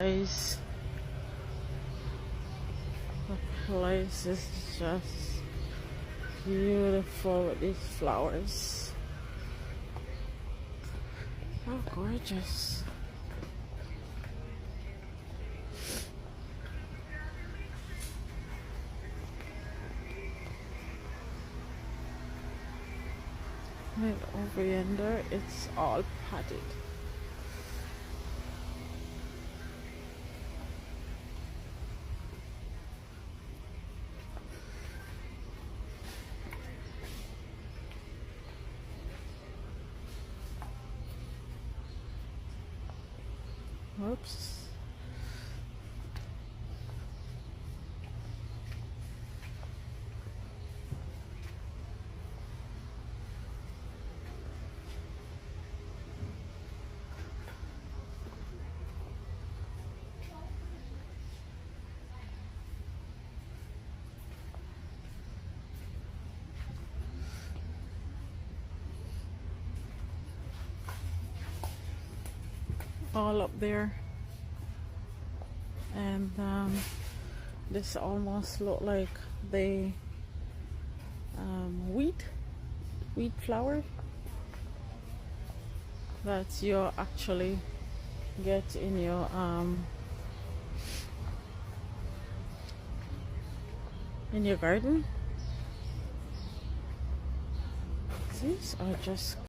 Guys, the place is just beautiful with these flowers. How gorgeous. And over yonder, it's all potted. Whoops. All up there, and this almost look like the wheat flour that you actually get in your garden. These are just